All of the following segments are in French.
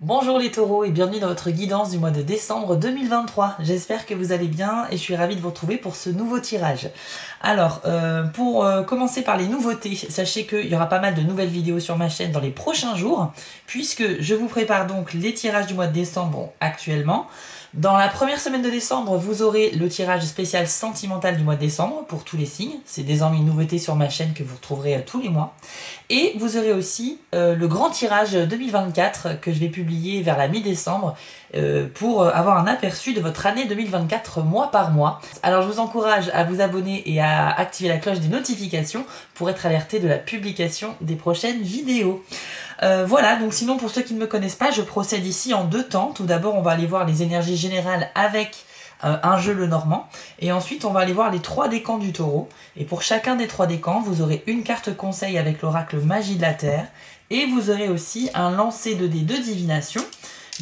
Bonjour les taureaux et bienvenue dans votre guidance du mois de décembre 2023. J'espère que vous allez bien et je suis ravie de vous retrouver pour ce nouveau tirage. Alors, pour commencer par les nouveautés, sachez qu'il y aura pas mal de nouvelles vidéos sur ma chaîne dans les prochains jours, puisque je vous prépare donc les tirages du mois de décembre actuellement. Dans la première semaine de décembre, vous aurez le tirage spécial sentimental du mois de décembre pour tous les signes. C'est désormais une nouveauté sur ma chaîne que vous retrouverez tous les mois. Et vous aurez aussi le grand tirage 2024 que je vais publier vers la mi-décembre pour avoir un aperçu de votre année 2024 mois par mois. Alors je vous encourage à vous abonner et à activer la cloche des notifications pour être alerté de la publication des prochaines vidéos. Voilà, donc sinon pour ceux qui ne me connaissent pas, je procède ici en deux temps. Tout d'abord, on va aller voir les énergies générales avec un jeu le normand. Et ensuite, on va aller voir les trois décans du taureau. Et pour chacun des trois décans, vous aurez une carte conseil avec l'oracle Magie de la Terre. Et vous aurez aussi un lancer de dés de divination.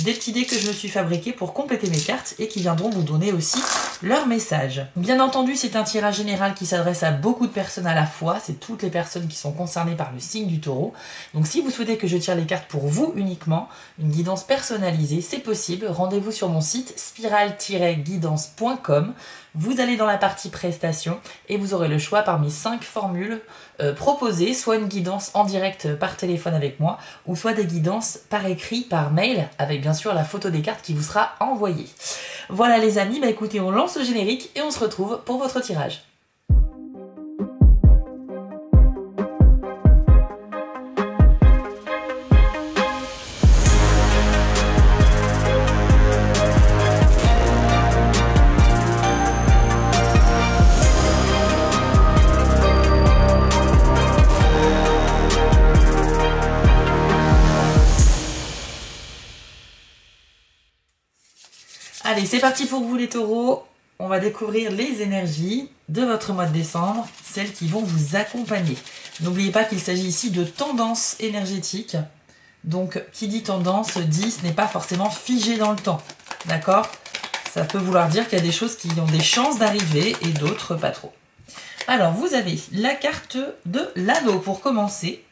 Des petits dés que je me suis fabriqués pour compléter mes cartes et qui viendront vous donner aussi leur message. Bien entendu, c'est un tirage général qui s'adresse à beaucoup de personnes à la fois. C'est toutes les personnes qui sont concernées par le signe du taureau. Donc si vous souhaitez que je tire les cartes pour vous uniquement, une guidance personnalisée, c'est possible. Rendez-vous sur mon site spiral-guidance.com. Vous allez dans la partie prestations et vous aurez le choix parmi 5 formules proposées, soit une guidance en direct par téléphone avec moi, ou soit des guidances par écrit, par mail, avec bien sûr la photo des cartes qui vous sera envoyée. Voilà les amis, bah écoutez, on lance le générique et on se retrouve pour votre tirage. Allez, c'est parti pour vous les taureaux. On va découvrir les énergies de votre mois de décembre, celles qui vont vous accompagner. N'oubliez pas qu'il s'agit ici de tendances énergétiques. Donc, qui dit tendance, dit ce n'est pas forcément figé dans le temps. D'accord? Ça peut vouloir dire qu'il y a des choses qui ont des chances d'arriver et d'autres pas trop. Alors, vous avez la carte de l'anneau pour commencer.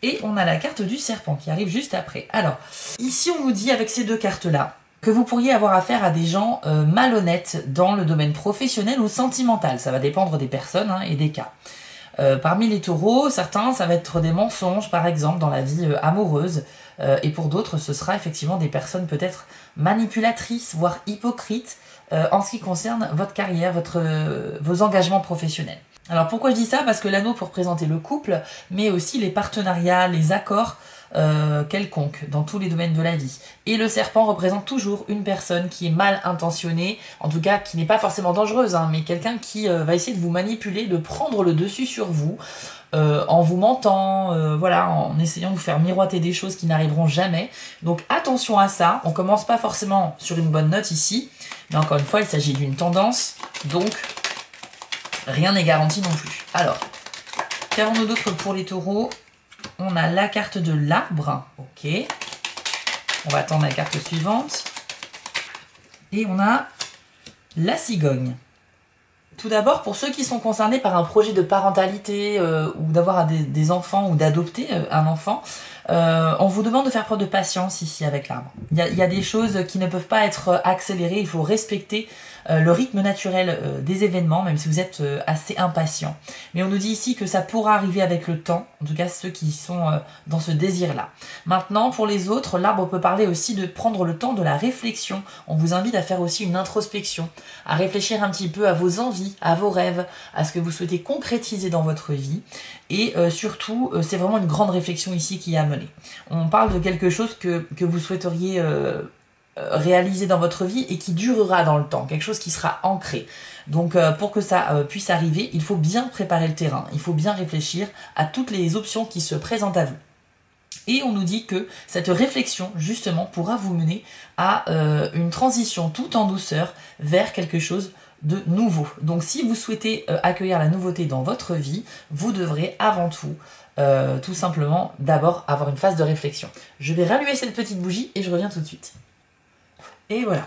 Et on a la carte du serpent qui arrive juste après. Alors, ici on nous dit avec ces deux cartes-là, que vous pourriez avoir affaire à des gens malhonnêtes dans le domaine professionnel ou sentimental. Ça va dépendre des personnes et des cas. Parmi les taureaux, certains, ça va être des mensonges, par exemple, dans la vie amoureuse. Et pour d'autres, ce sera effectivement des personnes peut-être manipulatrices, voire hypocrites, en ce qui concerne votre carrière, vos engagements professionnels. Alors pourquoi je dis ça? Parce que l'anneau peut représenter le couple, mais aussi les partenariats, les accords, quelconque dans tous les domaines de la vie. Et le serpent représente toujours une personne qui est mal intentionnée, en tout cas qui n'est pas forcément dangereuse, mais quelqu'un qui va essayer de vous manipuler, de prendre le dessus sur vous, en vous mentant, voilà, en essayant de vous faire miroiter des choses qui n'arriveront jamais. Donc attention à ça, on commence pas forcément sur une bonne note ici, mais encore une fois il s'agit d'une tendance, donc rien n'est garanti non plus. Alors, qu'avons-nous d'autre pour les taureaux? On a la carte de l'arbre, ok. On va attendre la carte suivante. Et on a la cigogne. Tout d'abord, pour ceux qui sont concernés par un projet de parentalité ou d'avoir des enfants ou d'adopter un enfant, on vous demande de faire preuve de patience ici avec l'arbre. Il y a des choses qui ne peuvent pas être accélérées, il faut respecter le rythme naturel des événements, même si vous êtes assez impatient. Mais on nous dit ici que ça pourra arriver avec le temps, en tout cas ceux qui sont dans ce désir-là. Maintenant, pour les autres, l'arbre peut parler aussi de prendre le temps de la réflexion. On vous invite à faire aussi une introspection, à réfléchir un petit peu à vos envies, à vos rêves, à ce que vous souhaitez concrétiser dans votre vie. Et surtout, c'est vraiment une grande réflexion ici qui est à mener. On parle de quelque chose que vous souhaiteriez réaliser dans votre vie et qui durera dans le temps, quelque chose qui sera ancré. Donc pour que ça puisse arriver, il faut bien préparer le terrain, il faut bien réfléchir à toutes les options qui se présentent à vous. Et on nous dit que cette réflexion, justement, pourra vous mener à une transition tout en douceur vers quelque chose de nouveau. Donc si vous souhaitez accueillir la nouveauté dans votre vie, vous devrez avant tout simplement d'abord avoir une phase de réflexion. Je vais rallumer cette petite bougie et je reviens tout de suite. Et voilà.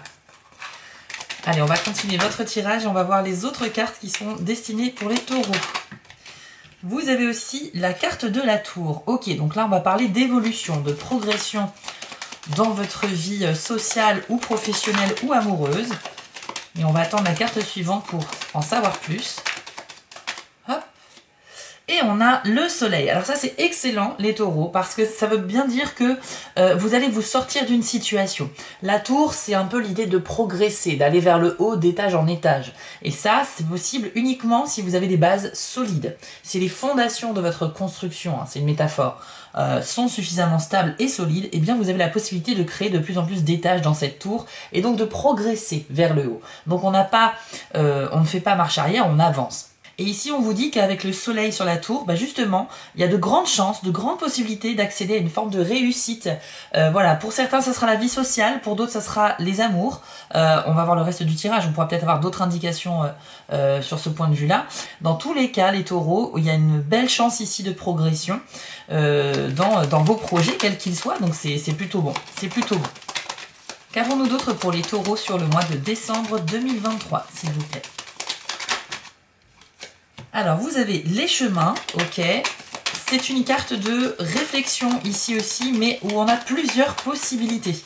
Allez, on va continuer votre tirage et on va voir les autres cartes qui sont destinées pour les taureaux. Vous avez aussi la carte de la tour. Ok, donc là on va parler d'évolution, de progression dans votre vie sociale ou professionnelle ou amoureuse. Et on va attendre la carte suivante pour en savoir plus. Hop. Et on a le soleil. Alors ça c'est excellent les taureaux parce que ça veut bien dire que vous allez vous sortir d'une situation. La tour c'est un peu l'idée de progresser, d'aller vers le haut d'étage en étage. Et ça c'est possible uniquement si vous avez des bases solides. Si les fondations de votre construction, hein, c'est une métaphore, sont suffisamment stables et solides, et bien vous avez la possibilité de créer de plus en plus d'étages dans cette tour et donc de progresser vers le haut. Donc on ne fait pas marche arrière, on avance. Et ici, on vous dit qu'avec le soleil sur la tour, bah justement, il y a de grandes chances, de grandes possibilités d'accéder à une forme de réussite. Voilà, pour certains, ça sera la vie sociale, pour d'autres, ça sera les amours. On va voir le reste du tirage, on pourra peut-être avoir d'autres indications sur ce point de vue-là. Dans tous les cas, les taureaux, il y a une belle chance ici de progression dans vos projets, quels qu'ils soient, donc c'est plutôt bon. C'est plutôt bon. Qu'avons-nous d'autre pour les taureaux sur le mois de décembre 2023, s'il vous plaît? Alors, vous avez les chemins, ok. C'est une carte de réflexion ici aussi, mais où on a plusieurs possibilités.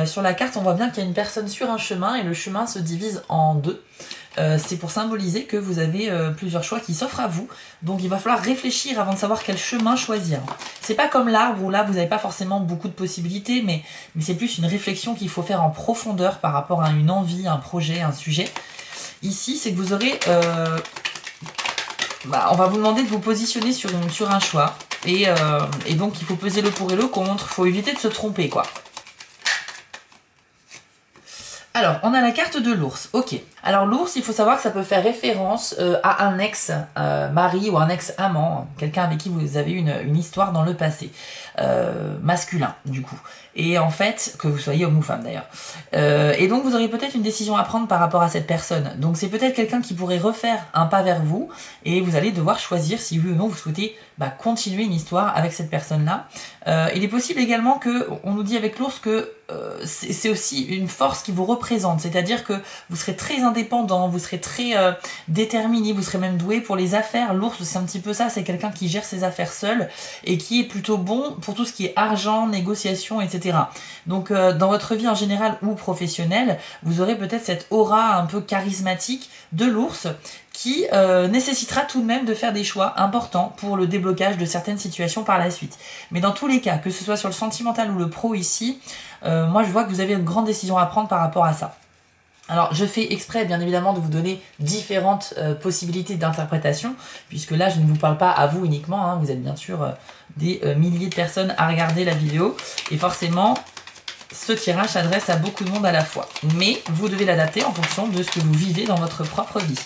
Sur la carte, on voit bien qu'il y a une personne sur un chemin et le chemin se divise en deux. C'est pour symboliser que vous avez plusieurs choix qui s'offrent à vous. Donc, il va falloir réfléchir avant de savoir quel chemin choisir. C'est pas comme l'arbre où là, vous n'avez pas forcément beaucoup de possibilités, mais c'est plus une réflexion qu'il faut faire en profondeur par rapport à une envie, un projet, un sujet. Ici, c'est que vous aurez... on va vous demander de vous positionner sur un choix. Et donc, il faut peser le pour et le contre. Il faut éviter de se tromper, quoi. Alors, on a la carte de l'ours. Ok. Alors, l'ours, il faut savoir que ça peut faire référence à un ex-mari ou un ex-amant. Quelqu'un avec qui vous avez eu une histoire dans le passé. Masculin, du coup. Et en fait, que vous soyez homme ou femme d'ailleurs. Et donc, vous aurez peut-être une décision à prendre par rapport à cette personne. Donc, c'est peut-être quelqu'un qui pourrait refaire un pas vers vous. Et vous allez devoir choisir si oui ou non vous souhaitez continuer une histoire avec cette personne-là. Il est possible également que, on nous dit avec l'ours que c'est aussi une force qui vous représente. C'est-à-dire que vous serez très indépendant, vous serez très déterminé, vous serez même doué pour les affaires. L'ours, c'est un petit peu ça, c'est quelqu'un qui gère ses affaires seul et qui est plutôt bon pour tout ce qui est argent, négociation, etc. Donc dans votre vie en général ou professionnelle, vous aurez peut-être cette aura un peu charismatique de l'ours qui nécessitera tout de même de faire des choix importants pour le déblocage de certaines situations par la suite. Mais dans tous les cas, que ce soit sur le sentimental ou le pro ici, moi je vois que vous avez une grande décision à prendre par rapport à ça. Alors je fais exprès bien évidemment de vous donner différentes possibilités d'interprétation, puisque là je ne vous parle pas à vous uniquement, hein, vous êtes bien sûr des milliers de personnes à regarder la vidéo, et forcément ce tirage s'adresse à beaucoup de monde à la fois. Mais vous devez l'adapter en fonction de ce que vous vivez dans votre propre vie.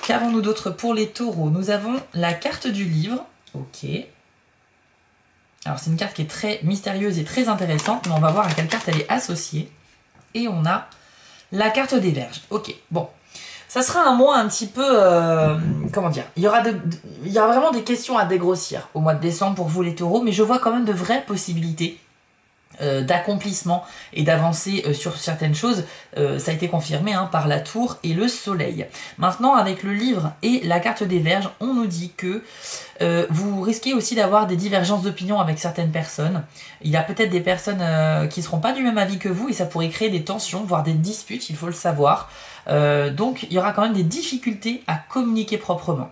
Qu'avons-nous d'autre pour les taureaux? Nous avons la carte du livre, ok. Alors c'est une carte qui est très mystérieuse et très intéressante, mais on va voir à quelle carte elle est associée. Et on a la carte des Vierges. Ok, bon. Ça sera un mois un petit peu... comment dire, il y aura vraiment des questions à dégrossir au mois de décembre pour vous les taureaux, mais je vois quand même de vraies possibilités d'accomplissement et d'avancer sur certaines choses. Ça a été confirmé par la tour et le soleil. Maintenant, avec le livre et la carte des Vierges, on nous dit que vous risquez aussi d'avoir des divergences d'opinion avec certaines personnes. Il y a peut-être des personnes qui ne seront pas du même avis que vous et ça pourrait créer des tensions, voire des disputes, il faut le savoir. Donc il y aura quand même des difficultés à communiquer proprement.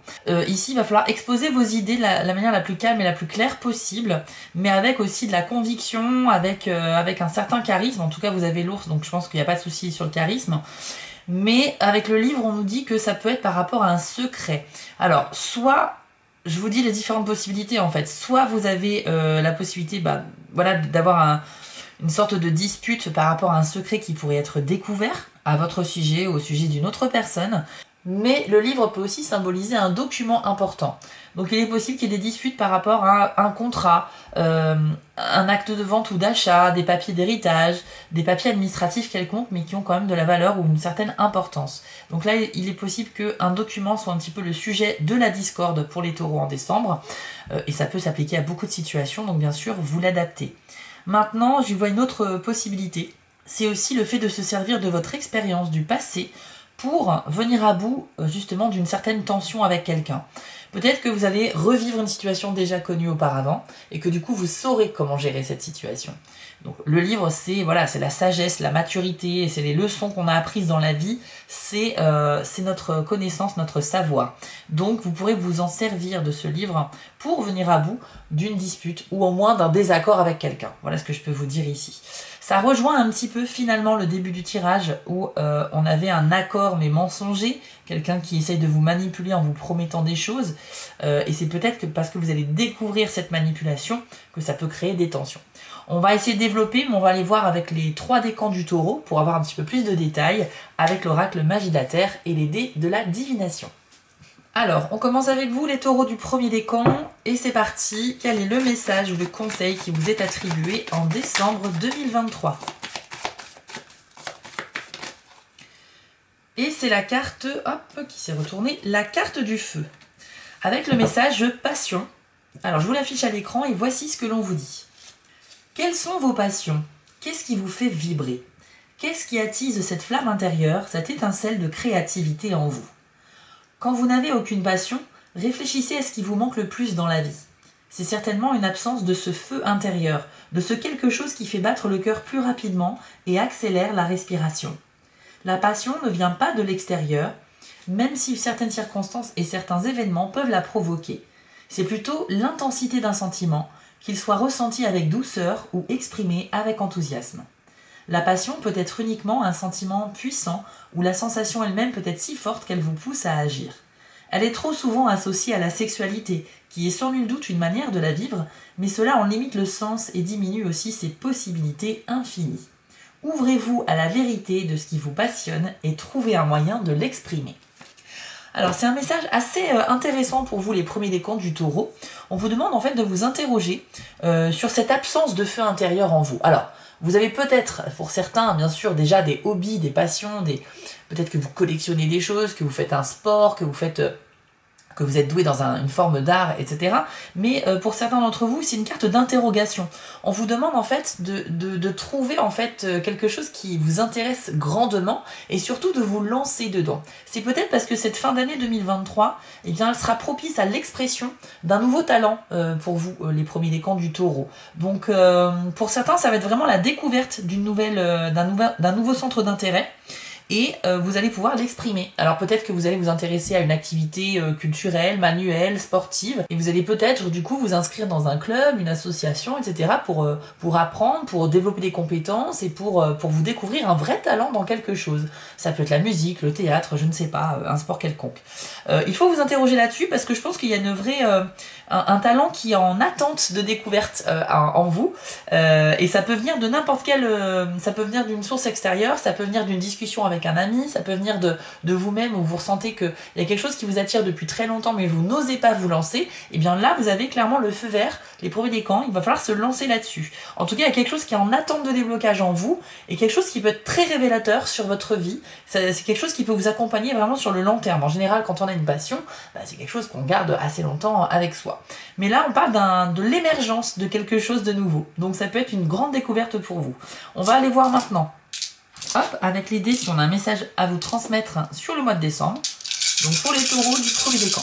Ici il va falloir exposer vos idées de la manière la plus calme et la plus claire possible, mais avec aussi de la conviction, avec un certain charisme. En tout cas vous avez l'ours, donc je pense qu'il n'y a pas de souci sur le charisme. Mais avec le livre on nous dit que ça peut être par rapport à un secret. Alors soit, je vous dis les différentes possibilités en fait, soit vous avez la possibilité d'avoir une sorte de dispute par rapport à un secret qui pourrait être découvert à votre sujet ou au sujet d'une autre personne. Mais le livre peut aussi symboliser un document important. Donc il est possible qu'il y ait des disputes par rapport à un contrat, un acte de vente ou d'achat, des papiers d'héritage, des papiers administratifs quelconques, mais qui ont quand même de la valeur ou une certaine importance. Donc là, il est possible qu'un document soit un petit peu le sujet de la discorde pour les taureaux en décembre. Et ça peut s'appliquer à beaucoup de situations, donc bien sûr, vous l'adaptez. Maintenant, je vois une autre possibilité. C'est aussi le fait de se servir de votre expérience du passé pour venir à bout justement d'une certaine tension avec quelqu'un. Peut-être que vous allez revivre une situation déjà connue auparavant et que du coup vous saurez comment gérer cette situation. Donc le livre, c'est voilà, c'est la sagesse, la maturité, c'est les leçons qu'on a apprises dans la vie, c'est notre connaissance, notre savoir. Donc vous pourrez vous en servir de ce livre pour venir à bout d'une dispute ou au moins d'un désaccord avec quelqu'un. Voilà ce que je peux vous dire ici. Ça rejoint un petit peu finalement le début du tirage où on avait un accord mais mensonger, quelqu'un qui essaye de vous manipuler en vous promettant des choses, et c'est peut-être que parce que vous allez découvrir cette manipulation que ça peut créer des tensions. On va essayer de développer, mais on va aller voir avec les 3 décans du taureau pour avoir un petit peu plus de détails avec l'oracle magie de la terre et les dés de la divination. Alors, on commence avec vous les taureaux du premier décan et c'est parti. Quel est le message ou le conseil qui vous est attribué en décembre 2023? Et c'est la carte, hop, qui s'est retournée, la carte du feu. Avec le message passion. Alors, je vous l'affiche à l'écran et voici ce que l'on vous dit. Quelles sont vos passions? Qu'est-ce qui vous fait vibrer? Qu'est-ce qui attise cette flamme intérieure, cette étincelle de créativité en vous? Quand vous n'avez aucune passion, réfléchissez à ce qui vous manque le plus dans la vie. C'est certainement une absence de ce feu intérieur, de ce quelque chose qui fait battre le cœur plus rapidement et accélère la respiration. La passion ne vient pas de l'extérieur, même si certaines circonstances et certains événements peuvent la provoquer. C'est plutôt l'intensité d'un sentiment, qu'il soit ressenti avec douceur ou exprimé avec enthousiasme. La passion peut être uniquement un sentiment puissant où la sensation elle-même peut être si forte qu'elle vous pousse à agir. Elle est trop souvent associée à la sexualité, qui est sans nul doute une manière de la vivre, mais cela en limite le sens et diminue aussi ses possibilités infinies. Ouvrez-vous à la vérité de ce qui vous passionne et trouvez un moyen de l'exprimer. Alors c'est un message assez intéressant pour vous les premiers décomptes du taureau. On vous demande en fait de vous interroger sur cette absence de feu intérieur en vous. Alors vous avez peut-être, pour certains bien sûr, déjà des hobbies, des passions, peut-être que vous collectionnez des choses, que vous faites un sport, que vous êtes doué dans une forme d'art, etc. Mais pour certains d'entre vous, c'est une carte d'interrogation. On vous demande en fait de trouver en fait quelque chose qui vous intéresse grandement et surtout de vous lancer dedans. C'est peut-être parce que cette fin d'année 2023, eh bien, elle sera propice à l'expression d'un nouveau talent pour vous, les premiers décans du taureau. Donc pour certains, ça va être vraiment la découverte d'un nouveau centre d'intérêt. Et vous allez pouvoir l'exprimer. Alors peut-être que vous allez vous intéresser à une activité culturelle, manuelle, sportive, et vous allez peut-être du coup vous inscrire dans un club, une association, etc. pour apprendre, pour développer des compétences et pour vous découvrir un vrai talent dans quelque chose. Ça peut être la musique, le théâtre, je ne sais pas, un sport quelconque. Il faut vous interroger là-dessus parce que je pense qu'il y a une vraie... un talent qui est en attente de découverte en vous, et ça peut venir de n'importe quel... ça peut venir d'une source extérieure, ça peut venir d'une discussion avec un ami, ça peut venir de vous-même où vous ressentez qu'il y a quelque chose qui vous attire depuis très longtemps mais vous n'osez pas vous lancer, et bien là vous avez clairement le feu vert, les premiers décans, il va falloir se lancer là-dessus. En tout cas il y a quelque chose qui est en attente de déblocage en vous, et quelque chose qui peut être très révélateur sur votre vie, c'est quelque chose qui peut vous accompagner vraiment sur le long terme. En général quand on a une passion, c'est quelque chose qu'on garde assez longtemps avec soi. Mais là on parle de l'émergence de quelque chose de nouveau, donc ça peut être une grande découverte pour vous. On va aller voir maintenant. Hop, avec l'idée si on a un message à vous transmettre sur le mois de décembre. Donc pour les taureaux du premier décan.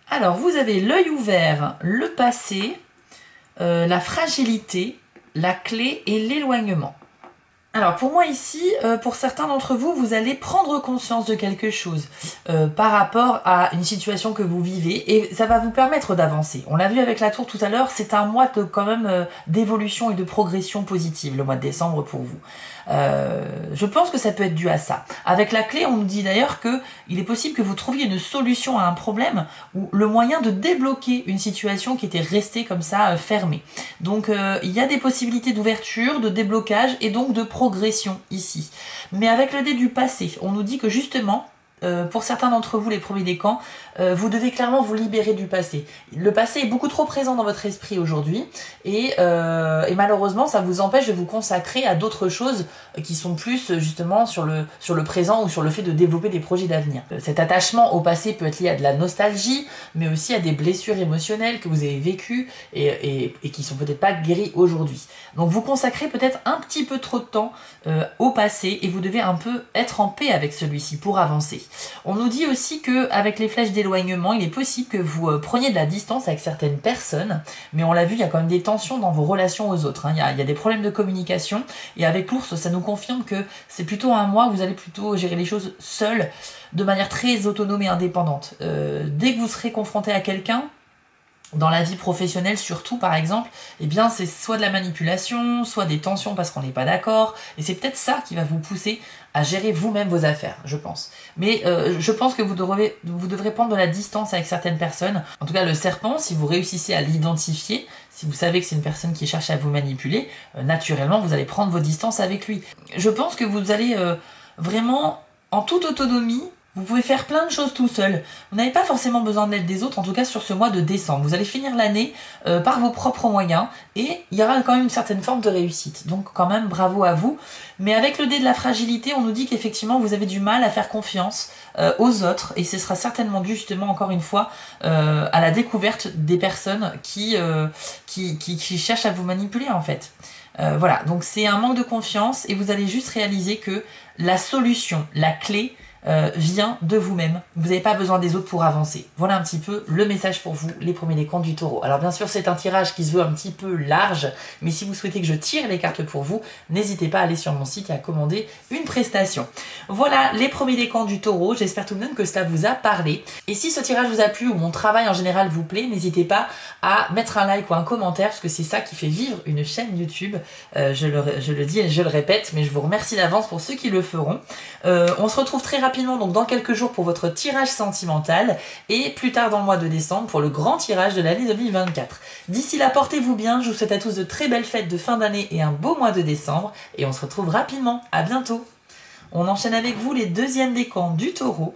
Alors vous avez l'œil ouvert, le passé, la fragilité, la clé et l'éloignement. Alors pour moi ici, pour certains d'entre vous, vous allez prendre conscience de quelque chose par rapport à une situation que vous vivez et ça va vous permettre d'avancer. On l'a vu avec la tour tout à l'heure, c'est un mois de quand même d'évolution et de progression positive, le mois de décembre pour vous. Je pense que ça peut être dû à ça. Avec la clé, on nous dit d'ailleurs qu'il est possible que vous trouviez une solution à un problème ou le moyen de débloquer une situation qui était restée comme ça fermée. Donc il y a des possibilités d'ouverture, de déblocage et donc de progression ici. Mais avec le dé du passé, on nous dit que justement, pour certains d'entre vous, les premiers décans, vous devez clairement vous libérer du passé. Le passé est beaucoup trop présent dans votre esprit aujourd'hui et malheureusement ça vous empêche de vous consacrer à d'autres choses qui sont plus justement sur le présent ou sur le fait de développer des projets d'avenir. Cet attachement au passé peut être lié à de la nostalgie, mais aussi à des blessures émotionnelles que vous avez vécues et qui sont peut-être pas guéries aujourd'hui. Donc vous consacrez peut-être un petit peu trop de temps au passé et vous devez un peu être en paix avec celui-ci pour avancer. On nous dit aussi qu'avec les flèches d'éloignement, il est possible que vous preniez de la distance avec certaines personnes, mais on l'a vu, il y a quand même des tensions dans vos relations aux autres, hein. Il y a des problèmes de communication, et avec l'ours, ça nous confirme que c'est plutôt un mois où vous allez plutôt gérer les choses seul, de manière très autonome et indépendante. Dès que vous serez confronté à quelqu'un, dans la vie professionnelle surtout par exemple, eh bien c'est soit de la manipulation, soit des tensions parce qu'on n'est pas d'accord, et c'est peut-être ça qui va vous pousser à gérer vous-même vos affaires, je pense. Mais je pense que vous devrez prendre de la distance avec certaines personnes. En tout cas le serpent, si vous réussissez à l'identifier, si vous savez que c'est une personne qui cherche à vous manipuler, naturellement vous allez prendre vos distances avec lui. Je pense que vous allez vraiment, en toute autonomie, vous pouvez faire plein de choses tout seul. Vous n'avez pas forcément besoin de l'aide des autres, en tout cas sur ce mois de décembre. Vous allez finir l'année par vos propres moyens et il y aura quand même une certaine forme de réussite. Donc quand même, bravo à vous. Mais avec le dé de la fragilité, on nous dit qu'effectivement, vous avez du mal à faire confiance aux autres. Et ce sera certainement dû justement, encore une fois, à la découverte des personnes qui cherchent à vous manipuler en fait. Voilà, donc c'est un manque de confiance et vous allez juste réaliser que la solution, la clé, vient de vous-même. Vous n'avez pas besoin des autres pour avancer. Voilà un petit peu le message pour vous, les premiers décomptes du taureau. Alors bien sûr, c'est un tirage qui se veut un petit peu large, mais si vous souhaitez que je tire les cartes pour vous, n'hésitez pas à aller sur mon site et à commander une prestation. Voilà les premiers décomptes du taureau. J'espère tout de même que cela vous a parlé. Et si ce tirage vous a plu ou mon travail en général vous plaît, n'hésitez pas à mettre un like ou un commentaire, parce que c'est ça qui fait vivre une chaîne YouTube. Je le dis et je le répète, mais je vous remercie d'avance pour ceux qui le feront. On se retrouve très rapidement donc dans quelques jours pour votre tirage sentimental et plus tard dans le mois de décembre pour le grand tirage de l'année 2024. D'ici là, portez-vous bien, je vous souhaite à tous de très belles fêtes de fin d'année et un beau mois de décembre et on se retrouve rapidement, à bientôt. On enchaîne avec vous les deuxièmes décomptes du taureau.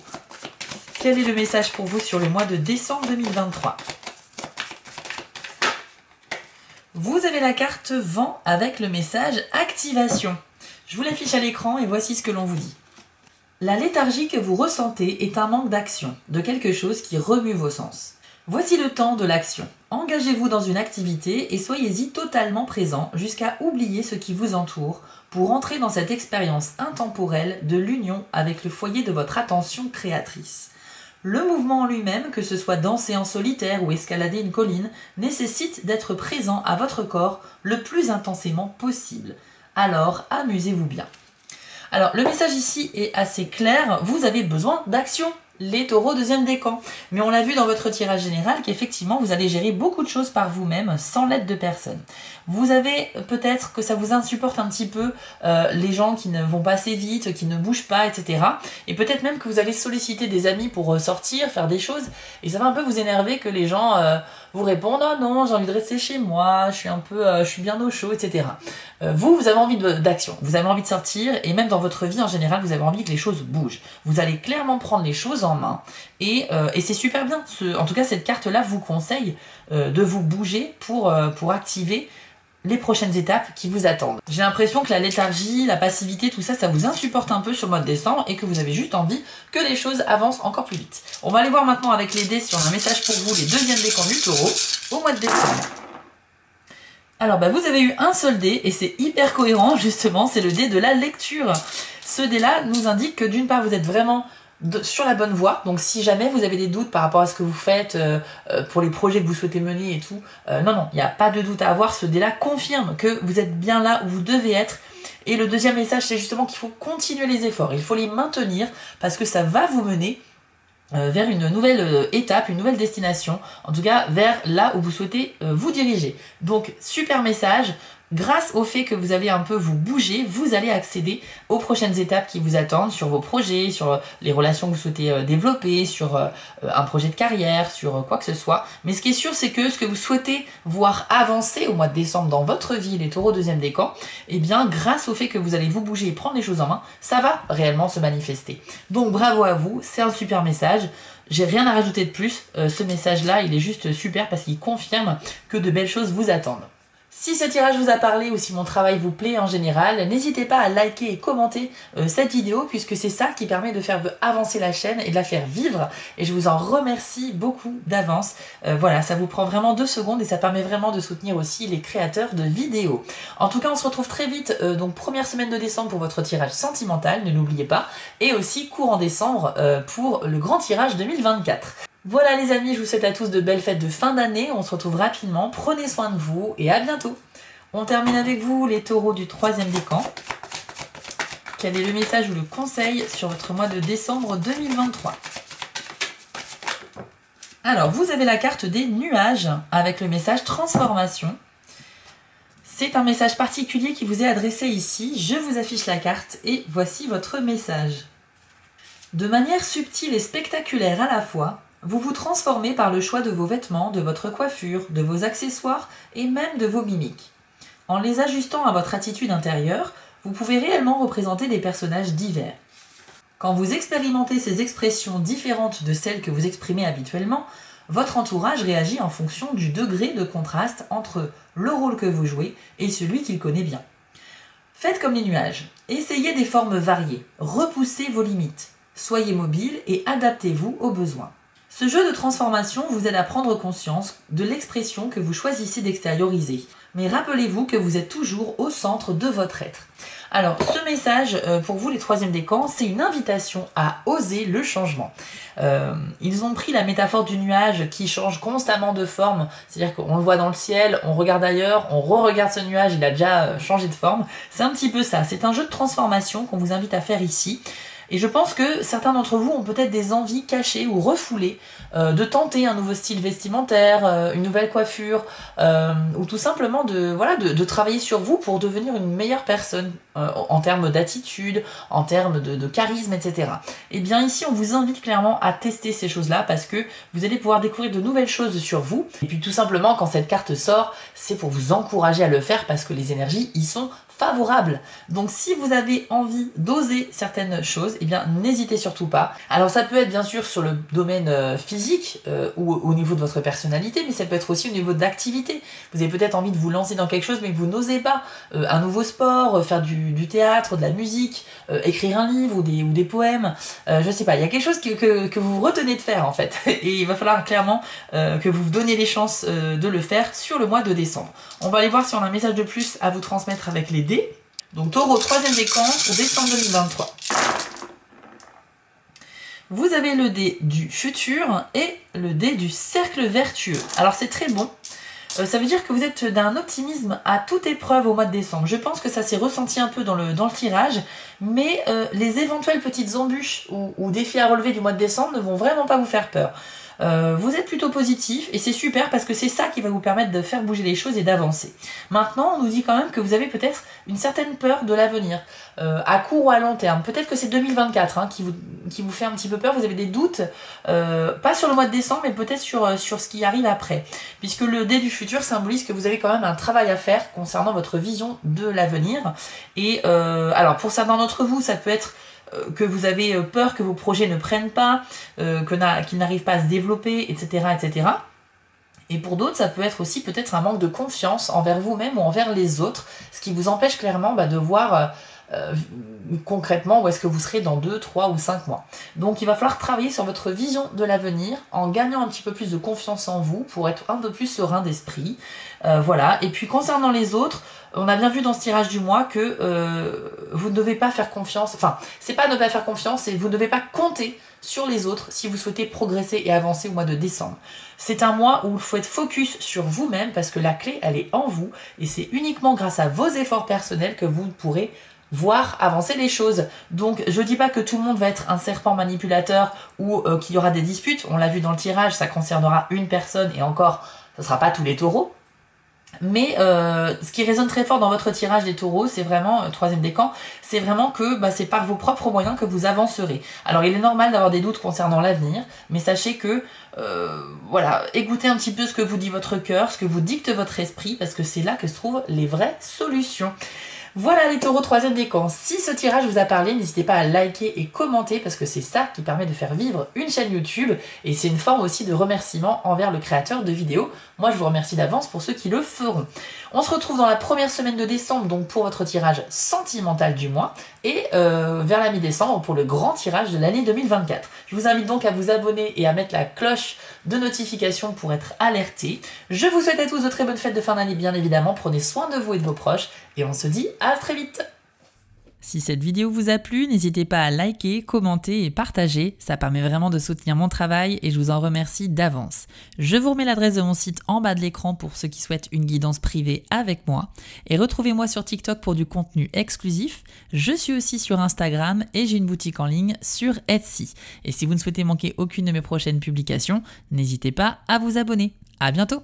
Quel est le message pour vous sur le mois de décembre 2023? Vous avez la carte vent avec le message activation. Je vous l'affiche à l'écran et voici ce que l'on vous dit. La léthargie que vous ressentez est un manque d'action, de quelque chose qui remue vos sens. Voici le temps de l'action. Engagez-vous dans une activité et soyez-y totalement présent jusqu'à oublier ce qui vous entoure pour entrer dans cette expérience intemporelle de l'union avec le foyer de votre attention créatrice. Le mouvement en lui-même, que ce soit danser en solitaire ou escalader une colline, nécessite d'être présent à votre corps le plus intensément possible. Alors, amusez-vous bien. Alors, le message ici est assez clair, vous avez besoin d'action, les taureaux deuxième décan. Mais on l'a vu dans votre tirage général qu'effectivement, vous allez gérer beaucoup de choses par vous-même, sans l'aide de personne. Vous avez peut-être que ça vous insupporte un petit peu, les gens qui ne vont pas assez vite, qui ne bougent pas, etc. Et peut-être même que vous allez solliciter des amis pour sortir, faire des choses, et ça va un peu vous énerver que les gens vous répondent « Oh non, j'ai envie de rester chez moi, je suis bien au chaud, etc. » Vous avez envie d'action, vous avez envie de sortir, et même dans votre vie en général, vous avez envie que les choses bougent. Vous allez clairement prendre les choses en main, et c'est super bien. En tout cas, cette carte-là vous conseille de vous bouger pour activer les prochaines étapes qui vous attendent. J'ai l'impression que la léthargie, la passivité, tout ça, ça vous insupporte un peu sur le mois de décembre et que vous avez juste envie que les choses avancent encore plus vite. On va aller voir maintenant avec les dés si on a un message pour vous, les deuxièmes décans du taureau au mois de décembre. Alors vous avez eu un seul dé et c'est hyper cohérent justement, c'est le dé de la lecture. Ce dé-là nous indique que d'une part vous êtes vraiment sur la bonne voie, donc si jamais vous avez des doutes par rapport à ce que vous faites pour les projets que vous souhaitez mener et tout, non, il n'y a pas de doute à avoir, ce dé-là confirme que vous êtes bien là où vous devez être. Et le deuxième message, c'est justement qu'il faut continuer les efforts, il faut les maintenir parce que ça va vous mener vers une nouvelle étape, une nouvelle destination, en tout cas vers là où vous souhaitez vous diriger. Donc super message, grâce au fait que vous allez un peu vous bouger, vous allez accéder aux prochaines étapes qui vous attendent sur vos projets, sur les relations que vous souhaitez développer, sur un projet de carrière, sur quoi que ce soit. Mais ce qui est sûr, c'est que ce que vous souhaitez voir avancer au mois de décembre dans votre vie, les taureaux deuxième décan, eh bien grâce au fait que vous allez vous bouger et prendre les choses en main, ça va réellement se manifester. Donc bravo à vous, c'est un super message. J'ai rien à rajouter de plus, ce message-là, il est juste super parce qu'il confirme que de belles choses vous attendent. Si ce tirage vous a parlé ou si mon travail vous plaît en général, n'hésitez pas à liker et commenter cette vidéo puisque c'est ça qui permet de faire avancer la chaîne et de la faire vivre et je vous en remercie beaucoup d'avance. Voilà, ça vous prend vraiment 2 secondes et ça permet vraiment de soutenir aussi les créateurs de vidéos. En tout cas, on se retrouve très vite, donc première semaine de décembre pour votre tirage sentimental, ne l'oubliez pas, et aussi courant décembre pour le grand tirage 2024. Voilà les amis, je vous souhaite à tous de belles fêtes de fin d'année, on se retrouve rapidement, prenez soin de vous et à bientôt. On termine avec vous les taureaux du 3e décan. Quel est le message ou le conseil sur votre mois de décembre 2023? Alors, vous avez la carte des nuages avec le message transformation. C'est un message particulier qui vous est adressé ici. Je vous affiche la carte et voici votre message. De manière subtile et spectaculaire à la fois, vous vous transformez par le choix de vos vêtements, de votre coiffure, de vos accessoires et même de vos mimiques. En les ajustant à votre attitude intérieure, vous pouvez réellement représenter des personnages divers. Quand vous expérimentez ces expressions différentes de celles que vous exprimez habituellement, votre entourage réagit en fonction du degré de contraste entre le rôle que vous jouez et celui qu'il connaît bien. Faites comme les nuages, essayez des formes variées, repoussez vos limites, soyez mobile et adaptez-vous aux besoins. Ce jeu de transformation vous aide à prendre conscience de l'expression que vous choisissez d'extérioriser. Mais rappelez-vous que vous êtes toujours au centre de votre être. Alors, ce message, pour vous les 3e décans, c'est une invitation à oser le changement. Ils ont pris la métaphore du nuage qui change constamment de forme, c'est-à-dire qu'on le voit dans le ciel, on regarde ailleurs, on re-regarde ce nuage, il a déjà changé de forme. C'est un petit peu ça, c'est un jeu de transformation qu'on vous invite à faire ici. Et je pense que certains d'entre vous ont peut-être des envies cachées ou refoulées de tenter un nouveau style vestimentaire, une nouvelle coiffure, ou tout simplement de travailler sur vous pour devenir une meilleure personne en termes d'attitude, en termes de charisme, etc. Et bien ici, on vous invite clairement à tester ces choses-là parce que vous allez pouvoir découvrir de nouvelles choses sur vous. Et puis tout simplement, quand cette carte sort, c'est pour vous encourager à le faire parce que les énergies y sont favorable. Donc si vous avez envie d'oser certaines choses, eh bien n'hésitez surtout pas. Alors ça peut être bien sûr sur le domaine physique ou au niveau de votre personnalité, mais ça peut être aussi au niveau d'activité. Vous avez peut-être envie de vous lancer dans quelque chose, mais que vous n'osez pas. Un nouveau sport, faire du théâtre, de la musique, écrire un livre ou des poèmes, je sais pas, il y a quelque chose que vous vous retenez de faire en fait. Et il va falloir clairement que vous vous donniez les chances de le faire sur le mois de décembre. On va aller voir si on a un message de plus à vous transmettre avec les dés. Donc taureau 3e décan pour décembre 2023. Vous avez le dé du futur et le dé du cercle vertueux. Alors c'est très bon. Ça veut dire que vous êtes d'un optimisme à toute épreuve au mois de décembre. Je pense que ça s'est ressenti un peu dans le tirage, mais les éventuelles petites embûches ou défis à relever du mois de décembre ne vont vraiment pas vous faire peur. Vous êtes plutôt positif et c'est super parce que c'est ça qui va vous permettre de faire bouger les choses et d'avancer. Maintenant, on nous dit quand même que vous avez peut-être une certaine peur de l'avenir, à court ou à long terme. Peut-être que c'est 2024 qui vous fait un petit peu peur, vous avez des doutes, pas sur le mois de décembre, mais peut-être sur ce qui arrive après. Puisque le dé du futur symbolise que vous avez quand même un travail à faire concernant votre vision de l'avenir. Et alors pour certains d'entre vous, ça peut être que vous avez peur que vos projets ne prennent pas, qu'ils n'arrivent pas à se développer, etc. etc. Et pour d'autres, ça peut être aussi peut-être un manque de confiance envers vous-même ou envers les autres, ce qui vous empêche clairement de voir concrètement où est-ce que vous serez dans 2, 3 ou 5 mois. Donc il va falloir travailler sur votre vision de l'avenir en gagnant un petit peu plus de confiance en vous pour être un peu plus serein d'esprit. Voilà. Et puis concernant les autres, on a bien vu dans ce tirage du mois que vous ne devez pas faire confiance, enfin c'est pas ne pas faire confiance, c'est vous ne devez pas compter sur les autres si vous souhaitez progresser et avancer au mois de décembre. C'est un mois où il faut être focus sur vous-même parce que la clé elle est en vous et c'est uniquement grâce à vos efforts personnels que vous pourrez voir avancer les choses. Donc je dis pas que tout le monde va être un serpent manipulateur ou qu'il y aura des disputes, on l'a vu dans le tirage, ça concernera une personne et encore, ce ne sera pas tous les taureaux. Mais ce qui résonne très fort dans votre tirage des taureaux, c'est vraiment, 3e décan, c'est vraiment que c'est par vos propres moyens que vous avancerez. Alors il est normal d'avoir des doutes concernant l'avenir, mais sachez que, voilà, écoutez un petit peu ce que vous dit votre cœur, ce que vous dicte votre esprit, parce que c'est là que se trouvent les vraies solutions. Voilà les taureaux, troisième décan. Si ce tirage vous a parlé, n'hésitez pas à liker et commenter parce que c'est ça qui permet de faire vivre une chaîne YouTube et c'est une forme aussi de remerciement envers le créateur de vidéos. Moi, je vous remercie d'avance pour ceux qui le feront. On se retrouve dans la première semaine de décembre, donc pour votre tirage sentimental du mois, et vers la mi-décembre pour le grand tirage de l'année 2024. Je vous invite donc à vous abonner et à mettre la cloche de notification pour être alerté. Je vous souhaite à tous de très bonnes fêtes de fin d'année, bien évidemment. Prenez soin de vous et de vos proches, et on se dit à très vite. Si cette vidéo vous a plu, n'hésitez pas à liker, commenter et partager, ça permet vraiment de soutenir mon travail et je vous en remercie d'avance. Je vous remets l'adresse de mon site en bas de l'écran pour ceux qui souhaitent une guidance privée avec moi et retrouvez-moi sur TikTok pour du contenu exclusif. Je suis aussi sur Instagram et j'ai une boutique en ligne sur Etsy. Et si vous ne souhaitez manquer aucune de mes prochaines publications, n'hésitez pas à vous abonner. À bientôt!